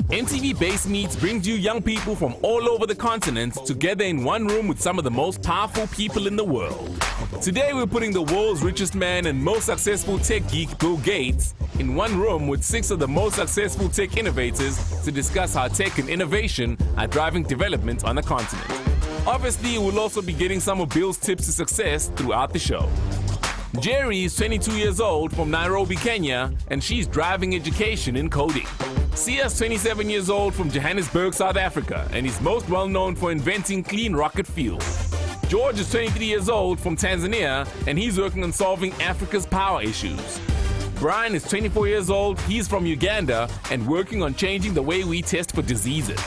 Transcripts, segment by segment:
MTV Base Meets brings you young people from all over the continent together in one room with some of the most powerful people in the world. Today we're putting the world's richest man and most successful tech geek, Bill Gates, in one room with 6 of the most successful tech innovators to discuss how tech and innovation are driving development on the continent. Obviously, we'll also be getting some of Bill's tips to success throughout the show. Jerry is 22 years old from Nairobi, Kenya, and she's driving education in coding. Sia's 27 years old from Johannesburg, South Africa, and is most well known for inventing clean rocket fuel. George is 23 years old from Tanzania, and he's working on solving Africa's power issues. Brian is 24 years old, he's from Uganda, and working on changing the way we test for diseases.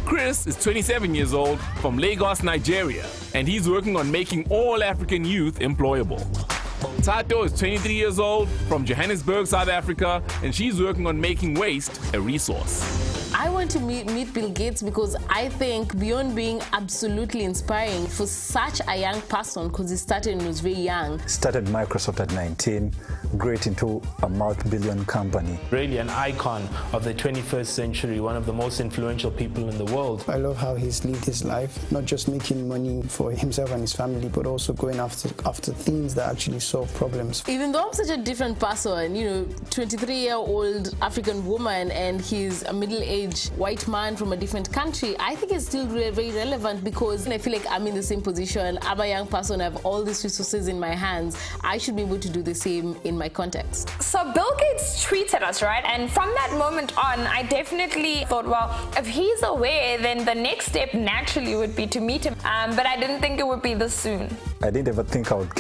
Chris is 27 years old from Lagos, Nigeria, and he's working on making all African youth employable. Tato is 23 years old from Johannesburg, South Africa, and she's working on making waste a resource. I want to meet Bill Gates because I think beyond being absolutely inspiring for such a young person, because he started when he was very young. Started Microsoft at 19, grew into a multi-billion company. Really an icon of the 21st century, one of the most influential people in the world. I love how he's lived his life, not just making money for himself and his family, but also going after things that actually solve problems. Even though I'm such a different person, 23-year-old African woman, and he's a middle-aged white man from a different country, I think it's still very relevant because I feel like I'm in the same position. I'm a young person, I have all these resources in my hands. I should be able to do the same in my context. So Bill Gates tweeted us, right? And from that moment on, I definitely thought, well, if he's aware, then the next step naturally would be to meet him. But I didn't think it would be this soon. I didn't ever think I would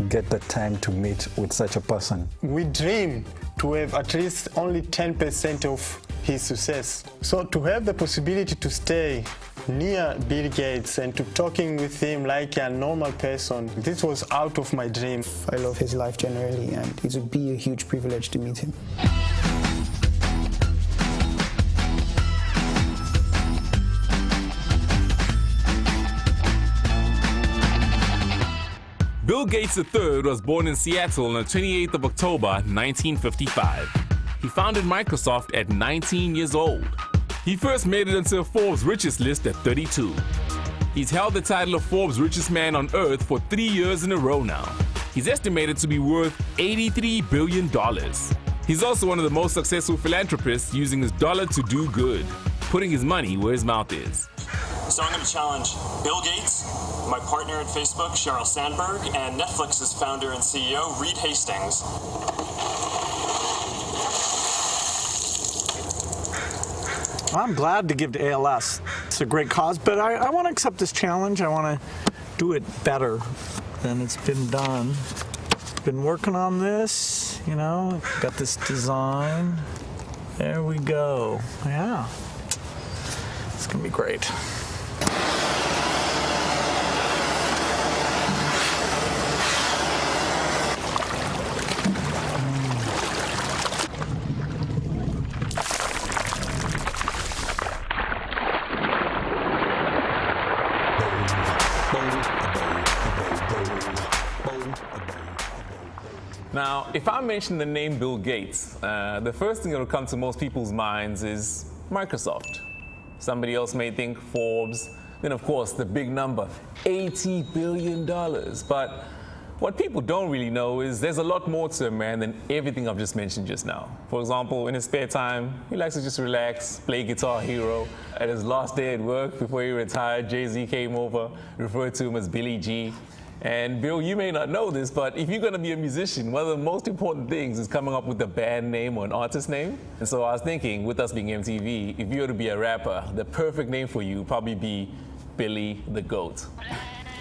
get the time to meet with such a person. We dream to have at least only 10% of his success. So to have the possibility to stay near Bill Gates and to talking with him like a normal person, this was out of my dream. I love his life generally, and it would be a huge privilege to meet him. Bill Gates III was born in Seattle on the 28th of October, 1955. He founded Microsoft at 19 years old. He first made it into Forbes' richest list at 32. He's held the title of Forbes' richest man on Earth for 3 years in a row now. He's estimated to be worth $83 billion. He's also one of the most successful philanthropists, using his dollar to do good, putting his money where his mouth is. So I'm going to challenge Bill Gates, my partner at Facebook, Sheryl Sandberg, and Netflix's founder and CEO, Reed Hastings. I'm glad to give to ALS. It's a great cause, but I want to accept this challenge. I want to do it better than it's been done. Been working on this, got this design. There we go. Yeah, it's going to be great. Now, if I mention the name Bill Gates, the first thing that will come to most people's minds is Microsoft. Somebody else may think Forbes, then of course the big number, $80 billion. But what people don't really know is there's a lot more to a man than everything I've just mentioned just now. For example, in his spare time, he likes to just relax, play Guitar Hero. At his last day at work, before he retired, Jay-Z came over, referred to him as Billy G. And Bill, you may not know this, but if you're going to be a musician, one of the most important things is coming up with a band name or an artist name. And so I was thinking, with us being MTV, if you were to be a rapper, the perfect name for you would probably be Billy the Goat.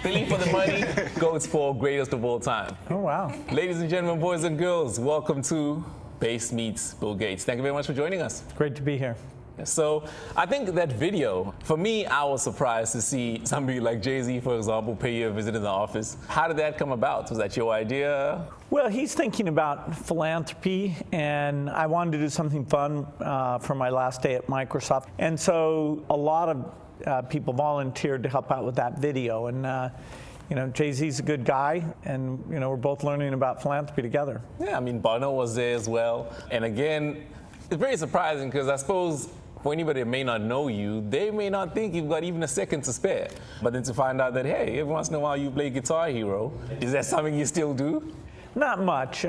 Billy for the money, Goats for greatest of all time. Oh, wow. Ladies and gentlemen, boys and girls, welcome to Base Meets Bill Gates. Thank you very much for joining us. Great to be here. So I think that video, for me, I was surprised to see somebody like Jay-Z, for example, pay you a visit in the office. How did that come about? Was that your idea? Well, he's thinking about philanthropy, and I wanted to do something fun for my last day at Microsoft. And so a lot of people volunteered to help out with that video. And Jay-Z's a good guy, and we're both learning about philanthropy together. Yeah, I mean, Bono was there as well. And again, it's very surprising because I suppose For anybody that may not know you, they may not think you've got even a second to spare. But then to find out that, hey, every once in a while you play Guitar Hero, is that something you still do? Not much.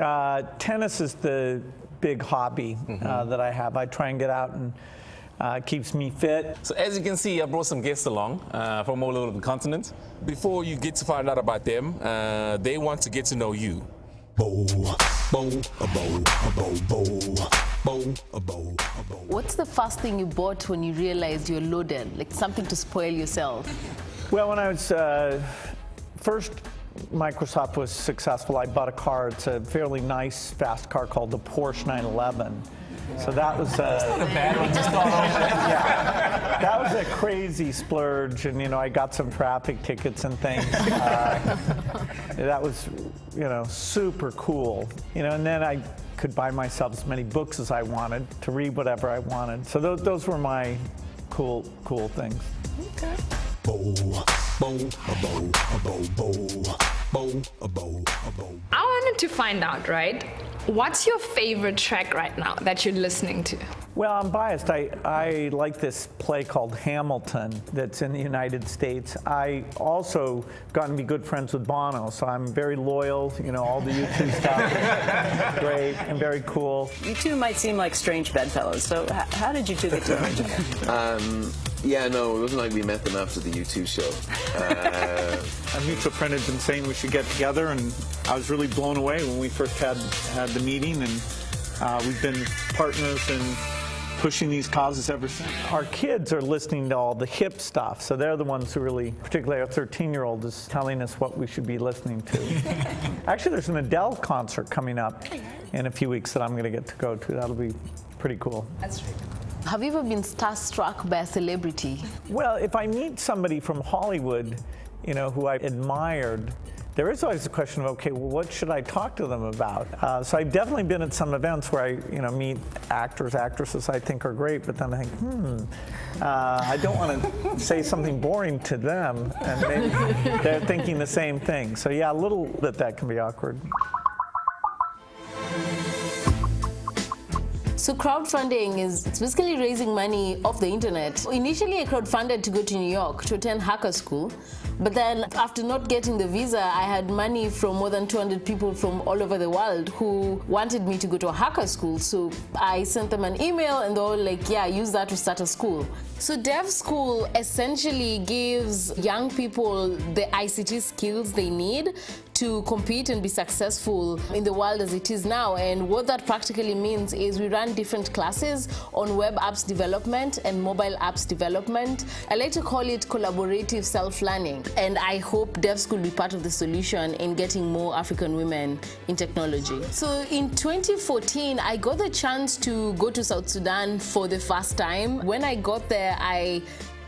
Tennis is the big hobby that I have. I try and get out and keeps me fit. So as you can see, I brought some guests along from all over the continent. Before you get to find out about them, they want to get to know you. What's the first thing you bought when you realized you're loaded? Like something to spoil yourself? Well, when I was first Microsoft was successful, I bought a car. It's a fairly nice, fast car called the Porsche 911. So that was that was a crazy splurge, and I got some traffic tickets and things. That was super cool. And then I could buy myself as many books as I wanted to read whatever I wanted. So those were my cool things. Okay. I wanted to find out, right? What's your favorite track right now that you're listening to? Well, I'm biased. I like this play called Hamilton that's in the United States. I also gotten to be good friends with Bono, so I'm very loyal. All the U2 stuff, great and very cool. You two might seem like strange bedfellows. So how did you two get to know each other? Yeah, no, it wasn't like we met them after the U2 show. A mutual friend had been saying we should get together, and I was really blown away when we first had the meeting, and we've been partners and pushing these causes ever since. Our kids are listening to all the hip stuff, so they're the ones who really, particularly our 13-year-old, is telling us what we should be listening to. Actually, there's an Adele concert coming up in a few weeks that I'm going to get to go to. That'll be pretty cool. That's right. Have you ever been starstruck by a celebrity? Well, if I meet somebody from Hollywood, who I admired, there is always the question of, okay, well, what should I talk to them about? So I've definitely been at some events where I, meet actors, actresses I think are great, but then I think, I don't want to say something boring to them, and maybe they're thinking the same thing. So yeah, a little bit that can be awkward. So crowdfunding it's basically raising money off the internet. Initially, I crowdfunded to go to New York to attend hacker school. But then after not getting the visa, I had money from more than 200 people from all over the world who wanted me to go to a hacker school. So I sent them an email and they were like, yeah, use that to start a school. So Dev School essentially gives young people the ICT skills they need to compete and be successful in the world as it is now. And what that practically means is we run different classes on web apps development and mobile apps development. I like to call it collaborative self-learning. And I hope Dev School will be part of the solution in getting more African women in technology. So in 2014, I got the chance to go to South Sudan for the first time. When I got there, I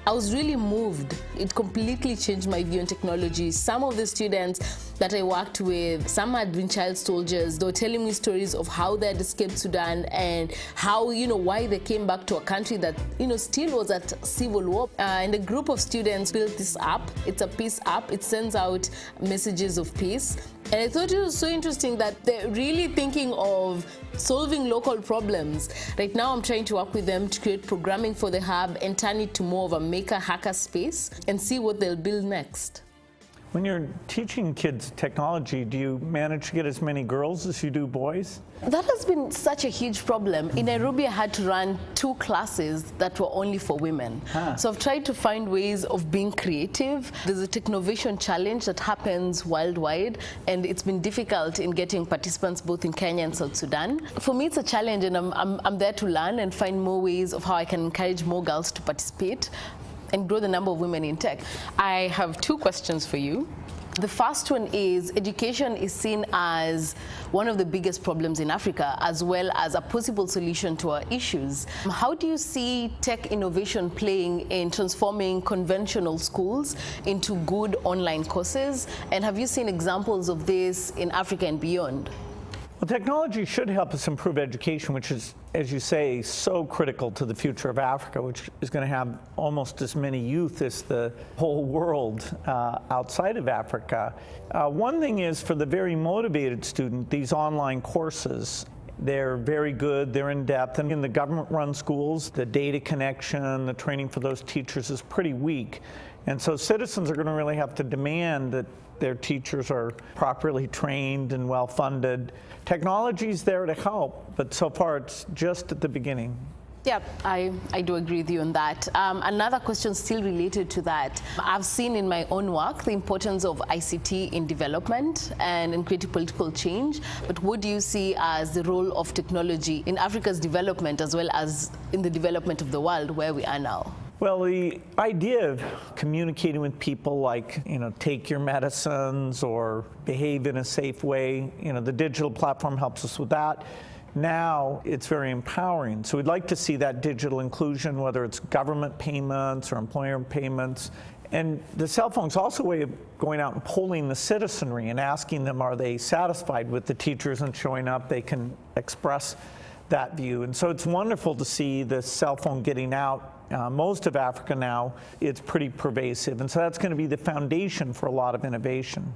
was really moved. It completely changed my view on technology. Some of the students that I worked with, some had been child soldiers. They were telling me stories of how they had escaped Sudan and how, why they came back to a country that, still was at civil war. And a group of students built this app. It's a peace app. It sends out messages of peace. And I thought it was so interesting that they're really thinking of solving local problems. Right now, I'm trying to work with them to create programming for the hub and turn it to more of a maker-hacker space and see what they'll build next. When you're teaching kids technology, do you manage to get as many girls as you do boys? That has been such a huge problem. In Nairobi, I had to run 2 classes that were only for women. So I've tried to find ways of being creative. There's a Technovation challenge that happens worldwide, and it's been difficult in getting participants both in Kenya and South Sudan. For me, it's a challenge, and I'm there to learn and find more ways of how I can encourage more girls to participate and grow the number of women in tech. I have 2 questions for you. The first one is education is seen as one of the biggest problems in Africa, as well as a possible solution to our issues. How do you see tech innovation playing in transforming conventional schools into good online courses? And have you seen examples of this in Africa and beyond? Well, technology should help us improve education, which is, as you say, so critical to the future of Africa, which is going to have almost as many youth as the whole world outside of Africa. One thing is, for the very motivated student, these online courses They're very good, they're in depth, and in the government-run schools, the data connection, the training for those teachers is pretty weak. And so citizens are going to really have to demand that their teachers are properly trained and well-funded. Technology's there to help, but so far it's just at the beginning. Yeah, I do agree with you on that. Another question still related to that. I've seen in my own work the importance of ICT in development and in creating political change. But what do you see as the role of technology in Africa's development as well as in the development of the world where we are now? Well, the idea of communicating with people, like, take your medicines or behave in a safe way, the digital platform helps us with that. Now it's very empowering. So we'd like to see that digital inclusion, whether it's government payments or employer payments. And the cell phone's also a way of going out and polling the citizenry and asking them, are they satisfied with the teachers and showing up? They can express that view. And so it's wonderful to see the cell phone getting out. Most of Africa now, it's pretty pervasive. And so that's going to be the foundation for a lot of innovation.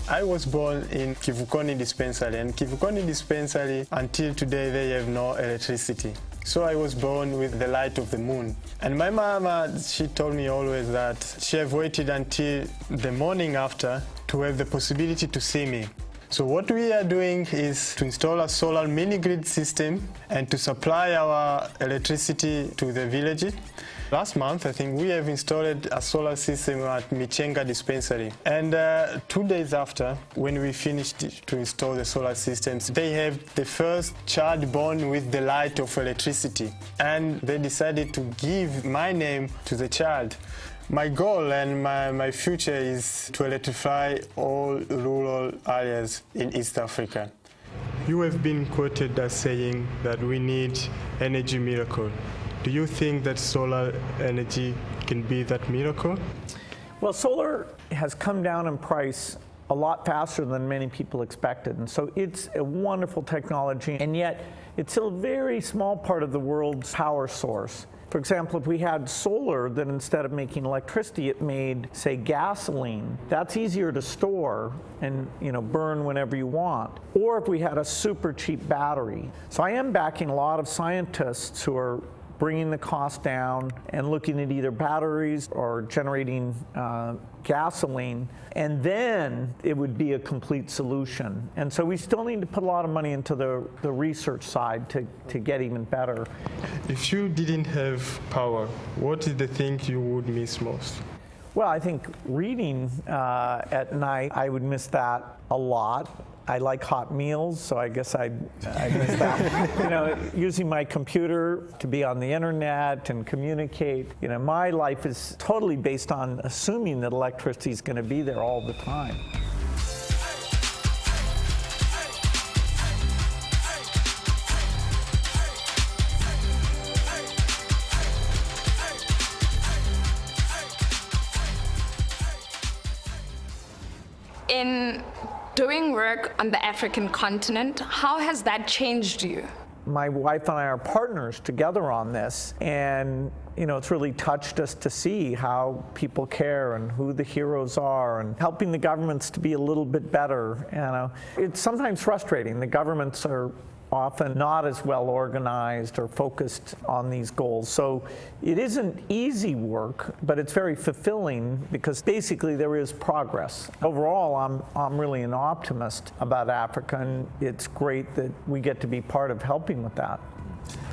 I was born in Kivukoni dispensary, and Kivukoni dispensary, until today, they have no electricity. So I was born with the light of the moon. And my mama, she told me always that she have waited until the morning after to have the possibility to see me. So what we are doing is to install a solar mini-grid system and to supply our electricity to the village. Last month, I think, we have installed a solar system at Michenga dispensary. And 2 days after, when we finished to install the solar systems, they have the first child born with the light of electricity. And they decided to give my name to the child. My goal and my future is to electrify all rural areas in East Africa. You have been quoted as saying that we need energy miracle. Do you think that solar energy can be that miracle? Well, solar has come down in price a lot faster than many people expected. And so it's a wonderful technology, and yet it's still a very small part of the world's power source. For example, if we had solar that instead of making electricity, it made, say, gasoline, that's easier to store and burn whenever you want. Or if we had a super cheap battery. So I am backing a lot of scientists who are bringing the cost down and looking at either batteries or generating gasoline, and then it would be a complete solution. And so we still need to put a lot of money into the research side to get even better. If you didn't have power, what is the thing you would miss most? Well, I think reading at night, I would miss that a lot. I like hot meals, so I guess I'd miss that. Using my computer to be on the internet and communicate. My life is totally based on assuming that electricity is going to be there all the time. In doing work on the African continent, how has that changed you? My wife and I are partners together on this, and it's really touched us to see how people care and who the heroes are, and helping the governments to be a little bit better. It's sometimes frustrating. The governments are often not as well organized or focused on these goals. So it isn't easy work, but it's very fulfilling because basically there is progress. Overall, I'm really an optimist about Africa, and it's great that we get to be part of helping with that.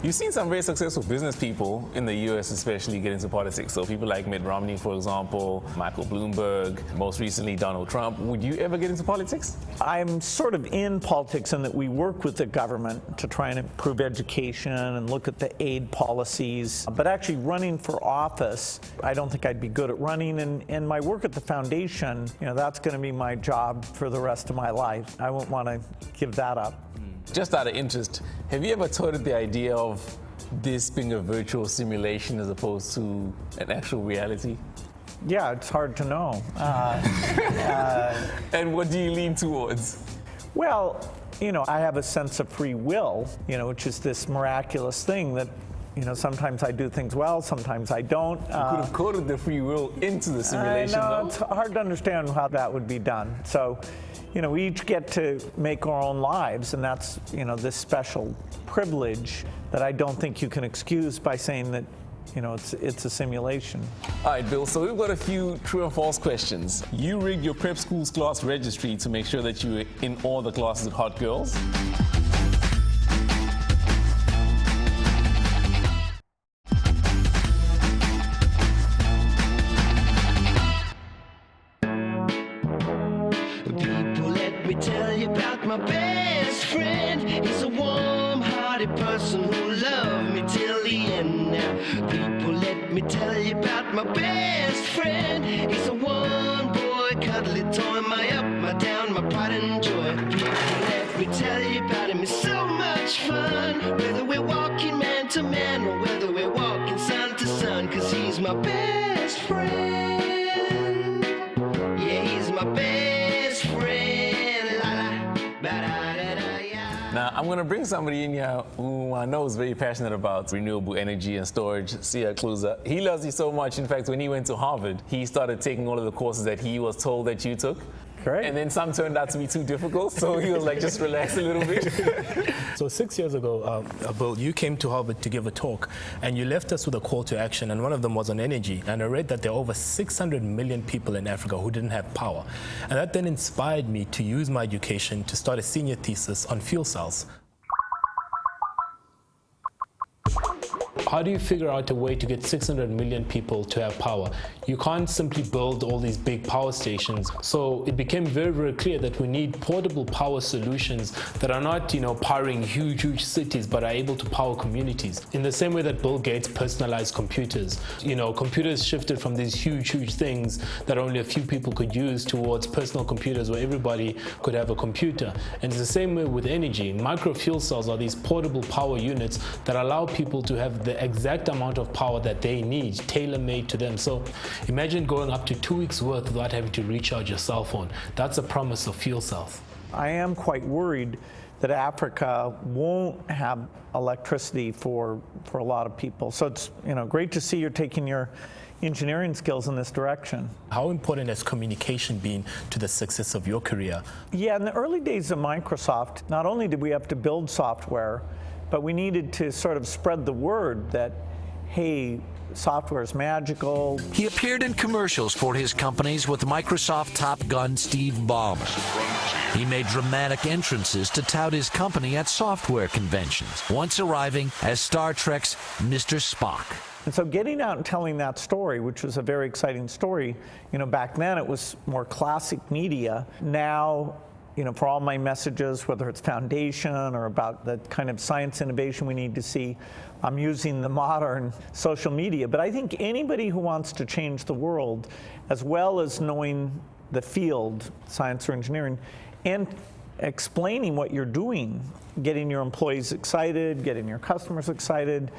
You've seen some very successful business people in the U.S. especially get into politics. So people like Mitt Romney, for example, Michael Bloomberg, most recently Donald Trump. Would you ever get into politics? I'm sort of in politics in that we work with the government to try and improve education and look at the aid policies. But actually running for office, I don't think I'd be good at running. And my work at the foundation, that's going to be my job for the rest of my life. I won't want to give that up. Just out of interest, have you ever toyed with the idea of this being a virtual simulation as opposed to an actual reality? Yeah, it's hard to know. And what do you lean towards? Well, I have a sense of free will, which is this miraculous thing that You know, sometimes I do things well, sometimes I don't. You could have coded the free will into the simulation, No, though. it's hard to understand how that would be done. So, you know, we each get to make our own lives, and that's, you know, this special privilege that I don't think you can excuse by saying that, you know, it's a simulation. All right, Bill, so we've got a few true and false questions. You rigged your prep school's class registry to make sure that you were in all the classes with hot girls. People, let me tell you about my best friend. He's a warm-hearted person who loved me till the end. Now, people, let me tell you about my best friend. He's a one-boy, cuddly toy, my up, my down, my pride and joy. People, let me tell you about him. It's so much fun, whether we're walking man to man or whether we're walking sun to sun, 'cause he's my best friend. Yeah, he's my best friend. La la, ba-da-da-da, yeah. Now, I'm going to bring somebody in here who I know is very passionate about renewable energy and storage, Sia Kluza. He loves you so much. In fact, when he went to Harvard, he started taking all of the courses that he was told that you took. Great. And then some turned out to be too difficult, so he was like, just relax a little bit. So 6 years ago, Bill, you came to Harvard to give a talk, and you left us with a call to action, and one of them was on energy. And I read that there are over 600 million people in Africa who didn't have power. And that then inspired me to use my education to start a senior thesis on fuel cells. How do you figure out a way to get 600 million people to have power? You can't simply build all these big power stations. So it became very, very clear that we need portable power solutions that are not, you know, powering huge cities, but are able to power communities. In the same way that Bill Gates personalized computers. You know, computers shifted from these huge things that only a few people could use towards personal computers where everybody could have a computer. And it's the same way with energy. Micro fuel cells are these portable power units that allow people to have the exact amount of power that they need, tailor-made to them. So imagine going up to 2 weeks worth without having to recharge your cell phone. That's a promise of fuel cells. I am quite worried that Africa won't have electricity for a lot of people. So it's, you know, great to see you're taking your engineering skills in this direction. How important has communication been to the success of your career? Yeah, in the early days of Microsoft, not only did we have to build software, but we needed to sort of spread the word that, hey, software is magical. He appeared in commercials for his companies with Microsoft top gun Steve Ballmer. He made dramatic entrances to tout his company at software conventions, once arriving as Star Trek's Mr. Spock. And so getting out and telling that story, which was a very exciting story, you know, back then it was more classic media. Now, you know, for all my messages, whether it's foundation or about the kind of science innovation we need to see, I'm using the modern social media. But I think anybody who wants to change the world, as well as knowing the field, science or engineering, and explaining what you're doing, getting your employees excited, getting your customers excited,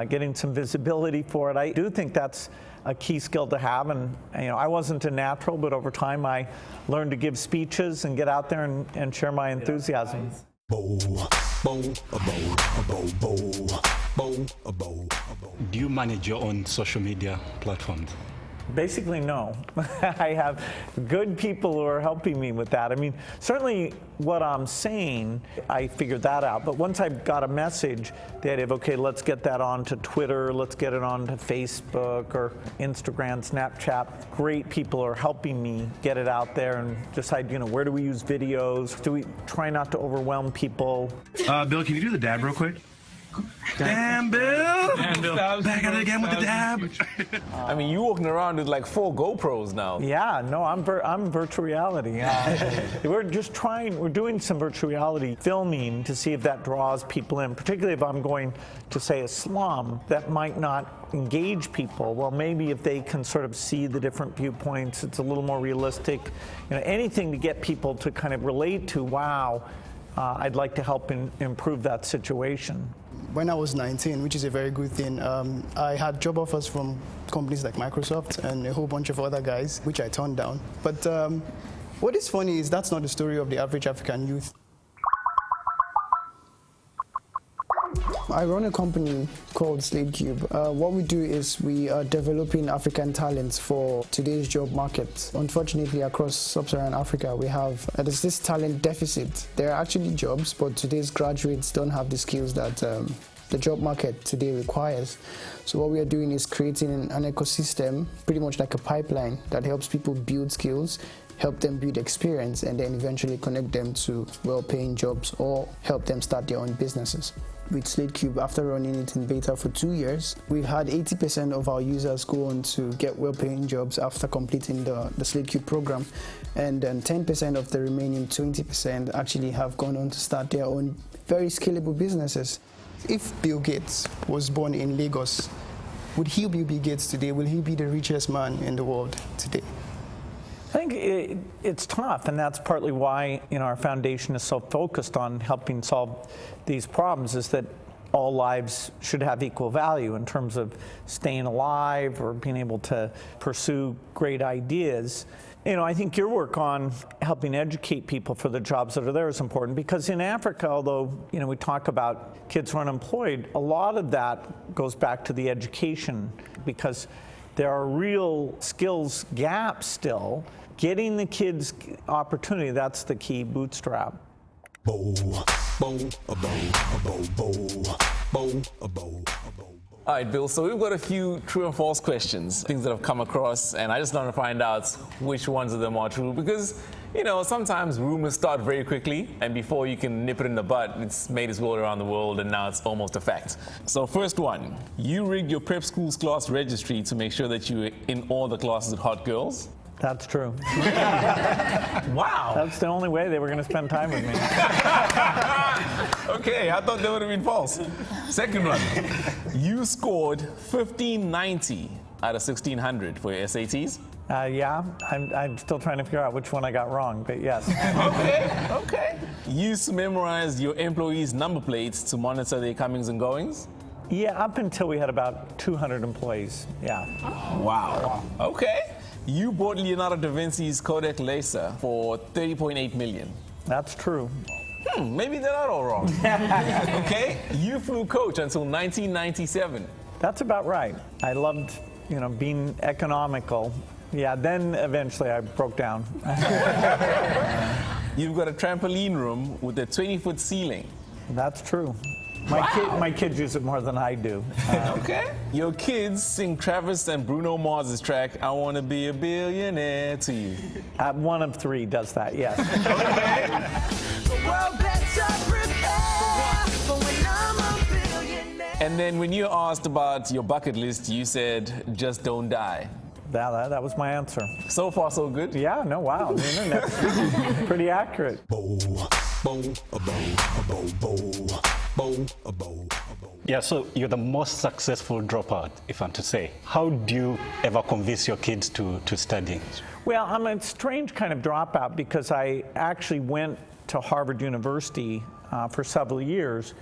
getting some visibility for it, I do think that's a key skill to have. And you know, I wasn't a natural, but over time I learned to give speeches and get out there and share my enthusiasm. Do you manage your own social media platforms? Basically, no. I have good people who are helping me with that. I mean, certainly what I'm saying, I figured that out. But once I've got a message, the idea of, okay, let's get that onto Twitter, let's get it onto Facebook or Instagram, Snapchat. Great people are helping me get it out there and decide, you know, where do we use videos? Do we try not to overwhelm people? Bill, can you do the dab real quick? Damn, Bill! Damn, Bill. Back at it again with the dab. I mean, you walking around with like 4 GoPros now. Yeah, no, I'm virtual reality. We're doing some virtual reality filming to see if that draws people in, particularly if I'm going to, say, a slum that might not engage people. Well, maybe if they can sort of see the different viewpoints, it's a little more realistic. You know, anything to get people to kind of relate to, wow, I'd like to help improve that situation. When I was 19, which is a very good thing, I had job offers from companies like Microsoft and a whole bunch of other guys, which I turned down. But what is funny is that's not the story of the average African youth. I run a company called Cube. What we do is we are developing African talents for today's job market. Unfortunately, across sub-Saharan Africa, there's this talent deficit. There are actually jobs, but today's graduates don't have the skills that the job market today requires. So what we are doing is creating an ecosystem, pretty much like a pipeline, that helps people build skills, help them build experience, and then eventually connect them to well-paying jobs or help them start their own businesses. With Cube, after running it in beta for 2 years, we've had 80% of our users go on to get well-paying jobs after completing the Cube program, and then 10% of the remaining 20% actually have gone on to start their own very scalable businesses. If Bill Gates was born in Lagos, would he be Bill Gates today? Will he be the richest man in the world today? I think it's tough, and that's partly why our foundation is so focused on helping solve these problems, is that all lives should have equal value in terms of staying alive or being able to pursue great ideas. I think your work on helping educate people for the jobs that are there is important, because in Africa, although we talk about kids who are unemployed, a lot of that goes back to the education, because there are real skills gaps still. Getting the kids opportunity, that's the key bootstrap. All right, Bill, so we've got a few true and false questions, things that have come across, and I just want to find out which ones of them are true, because, sometimes rumors start very quickly, and before you can nip it in the bud, it's made its way around the world, and now it's almost a fact. So first one, you rigged your prep school's class registry to make sure that you were in all the classes with hot girls? That's true. Wow. That's the only way they were going to spend time with me. Okay, I thought that would have been false. Second one, you scored 1590 out of 1600 for your SATs? Yeah, I'm still trying to figure out which one I got wrong, but yes. Okay. You used to memorize your employees' number plates to monitor their comings and goings? Yeah, up until we had about 200 employees, yeah. Wow. Okay. You bought Leonardo da Vinci's Kodak Laser for $30.8 million. That's true. Maybe they're not all wrong. Okay. You flew coach until 1997. That's about right. I loved, being economical. Yeah, then eventually I broke down. You've got a trampoline room with a 20-foot ceiling. That's true. My kids use it more than I do. Okay. Your kids sing Travis and Bruno Mars's track, I Want to Be a Billionaire, to you. One of three does that, yes. And then when you asked about your bucket list, you said, just don't die. That was my answer. So far, so good? Yeah, no, wow. The internet's pretty accurate. Yeah, so you're the most successful dropout, if I'm to say. How do you ever convince your kids to study? Well, I'm a strange kind of dropout, because I actually went to Harvard University for several years.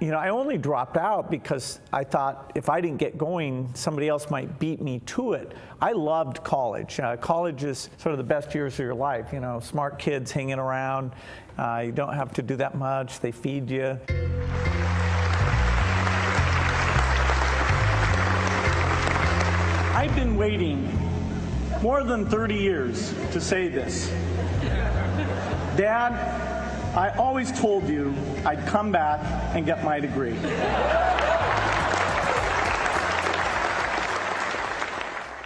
I only dropped out because I thought if I didn't get going, somebody else might beat me to it. I loved college. College is sort of the best years of your life. Smart kids hanging around. You don't have to do that much. They feed you. I've been waiting more than 30 years to say this. Dad, I always told you I'd come back and get my degree.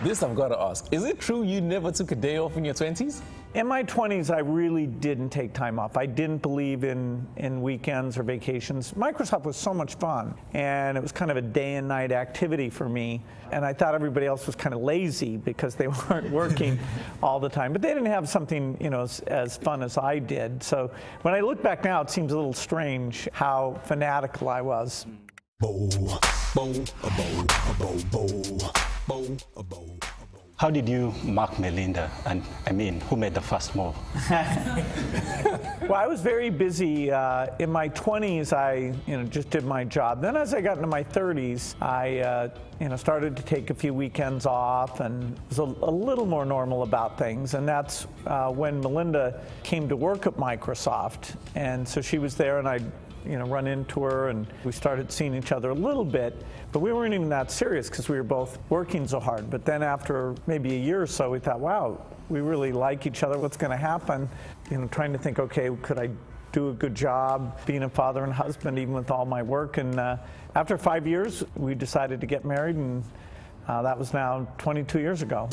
This I've got to ask. Is it true you never took a day off in your 20s? In my 20s, I really didn't take time off. I didn't believe in weekends or vacations. Microsoft was so much fun, and it was kind of a day and night activity for me. And I thought everybody else was kind of lazy because they weren't working all the time. But they didn't have something, as fun as I did. So when I look back now, it seems a little strange how fanatical I was. How did you mark Melinda? And who made the first move? Well, I was very busy. In my 20s, I just did my job. Then as I got into my 30s, I started to take a few weekends off and was a little more normal about things. And that's when Melinda came to work at Microsoft. And so she was there, and I run into her, and we started seeing each other a little bit, but we weren't even that serious because we were both working so hard. But then after maybe a year or so, we thought, wow, we really like each other. What's going to happen? Trying to think, okay, could I do a good job being a father and husband even with all my work? And after 5 years, we decided to get married, and that was now 22 years ago.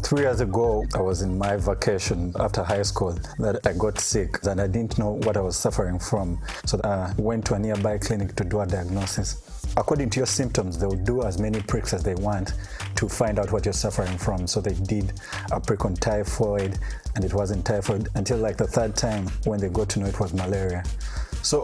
Three years ago, I was in my vacation after high school that I got sick and I didn't know what I was suffering from. So I went to a nearby clinic to do a diagnosis. According to your symptoms, they will do as many pricks as they want to find out what you're suffering from. So they did a prick on typhoid, and it wasn't typhoid until like the third time when they got to know it was malaria. So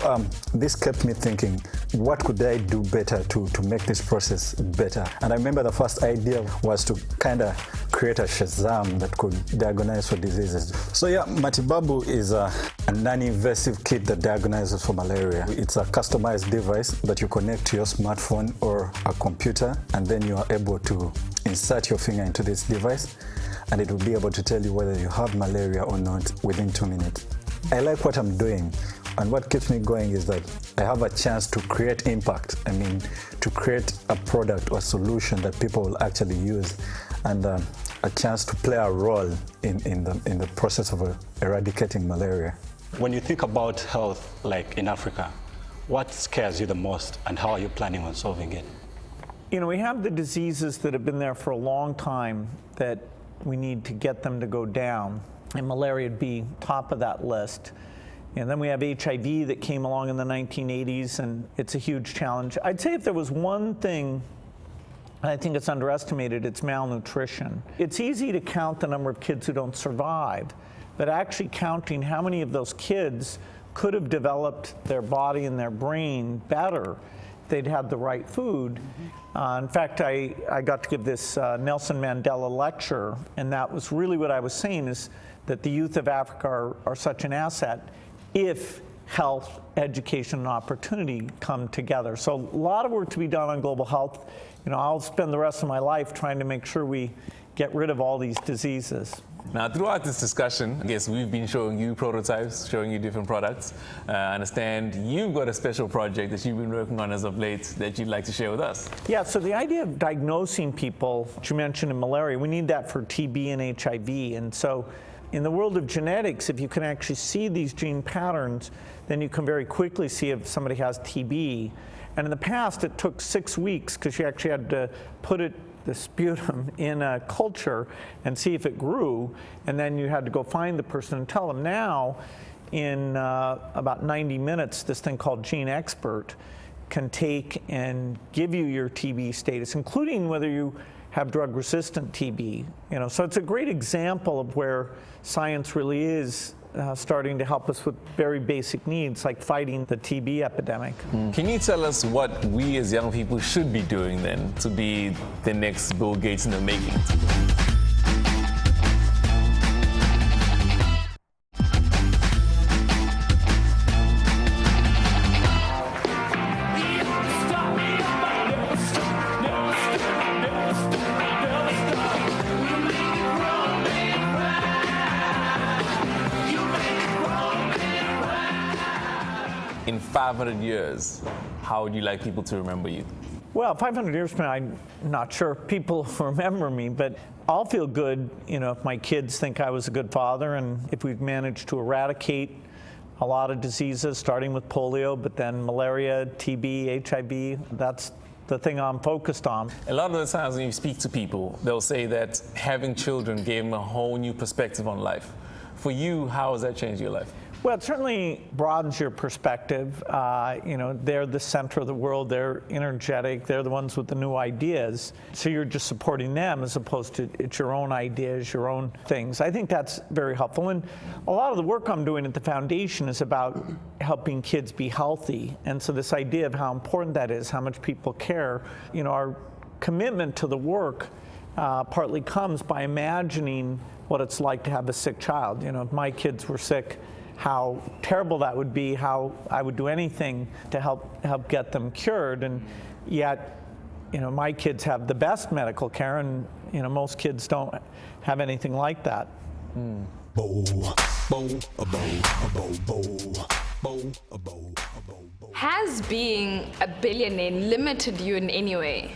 this kept me thinking, what could I do better to make this process better? And I remember the first idea was to kind of create a Shazam that could diagnose for diseases. So yeah, Matibabu is a non-invasive kit that diagnoses for malaria. It's a customized device that you connect to your smartphone or a computer, and then you are able to insert your finger into this device, and it will be able to tell you whether you have malaria or not within 2 minutes. I like what I'm doing. And what keeps me going is that I have a chance to create impact. I mean, to create a product or solution that people will actually use, and a chance to play a role in the process of eradicating malaria. When you think about health, like in Africa, what scares you the most, and how are you planning on solving it? We have the diseases that have been there for a long time that we need to get them to go down, and malaria would be top of that list. And then we have HIV that came along in the 1980s, and it's a huge challenge. I'd say if there was one thing, I think it's underestimated, it's malnutrition. It's easy to count the number of kids who don't survive, but actually counting how many of those kids could have developed their body and their brain better if they'd had the right food. In fact, I got to give this Nelson Mandela lecture, and that was really what I was saying, is that the youth of Africa are such an asset if health, education, and opportunity come together. So a lot of work to be done on global health. I'll spend the rest of my life trying to make sure we get rid of all these diseases. Now, throughout this discussion, I guess we've been showing you prototypes, showing you different products. I understand you've got a special project that you've been working on as of late that you'd like to share with us. Yeah, so the idea of diagnosing people, which you mentioned in malaria, we need that for TB and HIV. And so in the world of genetics, if you can actually see these gene patterns, then you can very quickly see if somebody has TB. And in the past, it took 6 weeks because you actually had to put the sputum in a culture and see if it grew, and then you had to go find the person and tell them. Now, in about 90 minutes, this thing called Gene Expert can take and give you your TB status, including whether you have drug-resistant TB. So it's a great example of where science really is starting to help us with very basic needs, like fighting the TB epidemic. Can you tell us what we as young people should be doing then to be the next Bill Gates in the making? In 500 years, how would you like people to remember you? Well, 500 years from now, I'm not sure people remember me, but I'll feel good, if my kids think I was a good father, and if we've managed to eradicate a lot of diseases, starting with polio, but then malaria, TB, HIV. That's the thing I'm focused on. A lot of the times when you speak to people, they'll say that having children gave them a whole new perspective on life. For you, how has that changed your life? Well, it certainly broadens your perspective. They're the center of the world. They're energetic. They're the ones with the new ideas. So you're just supporting them as opposed to it's your own ideas, your own things. I think that's very helpful. And a lot of the work I'm doing at the foundation is about helping kids be healthy. And so this idea of how important that is, how much people care, our commitment to the work partly comes by imagining what it's like to have a sick child. If my kids were sick, how terrible that would be, how I would do anything to help get them cured. And yet, my kids have the best medical care, and most kids don't have anything like that. Has being a billionaire limited you in any way?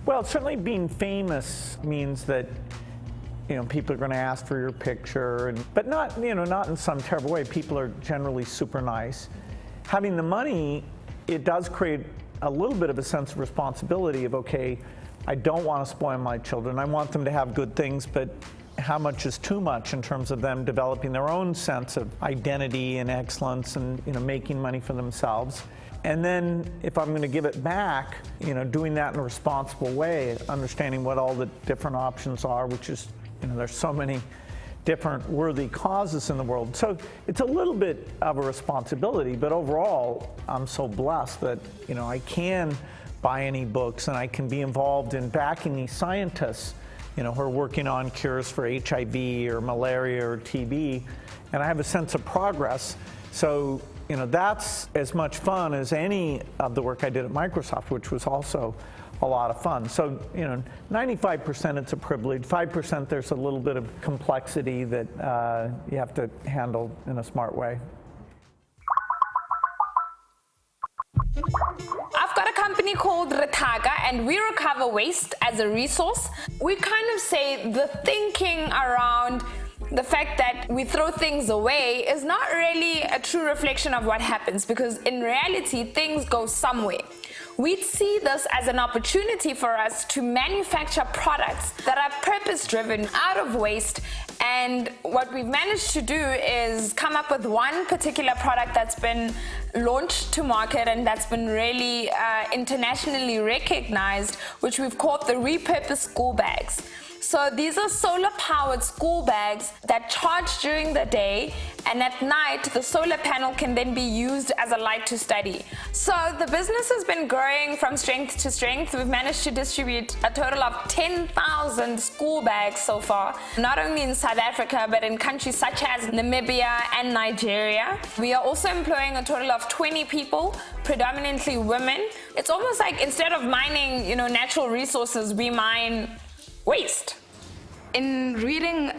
Well, certainly being famous means that people are going to ask for your picture, but not in some terrible way. People are generally super nice. Having the money, it does create a little bit of a sense of responsibility of, okay, I don't want to spoil my children. I want them to have good things, but how much is too much in terms of them developing their own sense of identity and excellence and making money for themselves. And then if I'm going to give it back, doing that in a responsible way, understanding what all the different options are, which is, there's so many different worthy causes in the world. So it's a little bit of a responsibility, but overall, I'm so blessed that, I can buy any books and I can be involved in backing these scientists, who are working on cures for HIV or malaria or TB, and I have a sense of progress. So, that's as much fun as any of the work I did at Microsoft, which was also a lot of fun. So, 95% it's a privilege, 5% there's a little bit of complexity that you have to handle in a smart way. I've got a company called Retaga, and we recover waste as a resource. We kind of say the thinking around the fact that we throw things away is not really a true reflection of what happens, because in reality, things go somewhere. We see this as an opportunity for us to manufacture products that are purpose-driven out of waste. And what we've managed to do is come up with one particular product that's been launched to market and that's been really internationally recognized, which we've called the repurposed school bags. So these are solar-powered school bags that charge during the day, and at night the solar panel can then be used as a light to study. So the business has been growing from strength to strength. We've managed to distribute a total of 10,000 school bags so far, not only in South Africa, but in countries such as Namibia and Nigeria. We are also employing a total of 20 people, predominantly women. It's almost like instead of mining, natural resources, we mine waste. In reading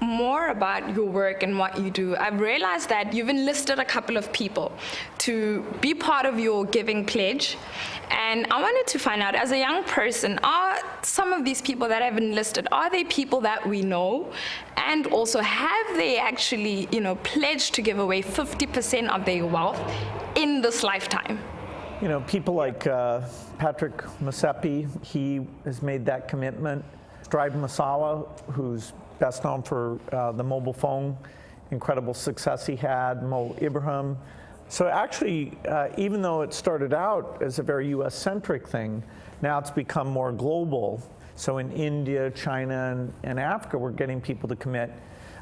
more about your work and what you do, I've realized that you've enlisted a couple of people to be part of your giving pledge. And I wanted to find out, as a young person, are some of these people that I've enlisted, are they people that we know? And also, have they actually, pledged to give away 50% of their wealth in this lifetime? People like Patrick Musepi, he has made that commitment. Strive Masawa, who's best known for the mobile phone, incredible success he had, Mo Ibrahim. So actually, even though it started out as a very US-centric thing, now it's become more global. So in India, China, and Africa, we're getting people to commit.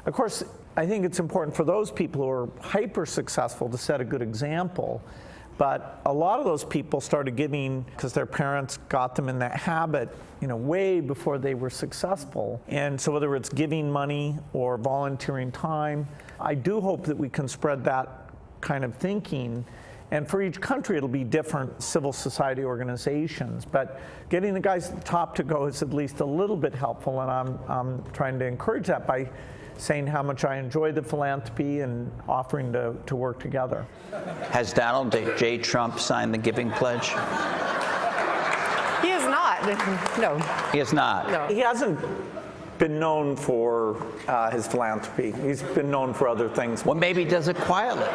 Of course, I think it's important for those people who are hyper-successful to set a good example. But a lot of those people started giving because their parents got them in that habit, way before they were successful. And so whether it's giving money or volunteering time, I do hope that we can spread that kind of thinking. And for each country, it'll be different civil society organizations. But getting the guys at the top to go is at least a little bit helpful, and I'm trying to encourage that by saying how much I enjoy the philanthropy and offering to work together. Has Donald J. Trump signed the Giving Pledge? He has not. No. He has not. No. He hasn't been known for his philanthropy. He's been known for other things. Well, maybe he does it quietly.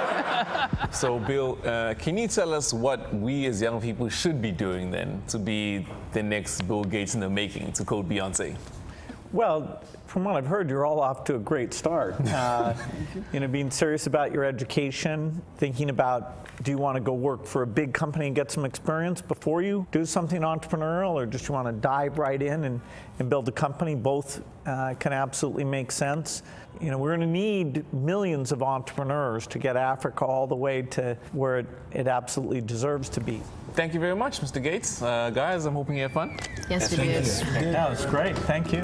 So, Bill, can you tell us what we as young people should be doing then to be the next Bill Gates in the making, to quote Beyonce? Well, from what I've heard, you're all off to a great start. Being serious about your education, thinking about, do you want to go work for a big company and get some experience before you do something entrepreneurial, or just you want to dive right in and build a company? Both can absolutely make sense. We're going to need millions of entrepreneurs to get Africa all the way to where it absolutely deserves to be. Thank you very much, Mr. Gates. Guys, I'm hoping you had fun. Yes, we did. Yeah, it was great. Thank you.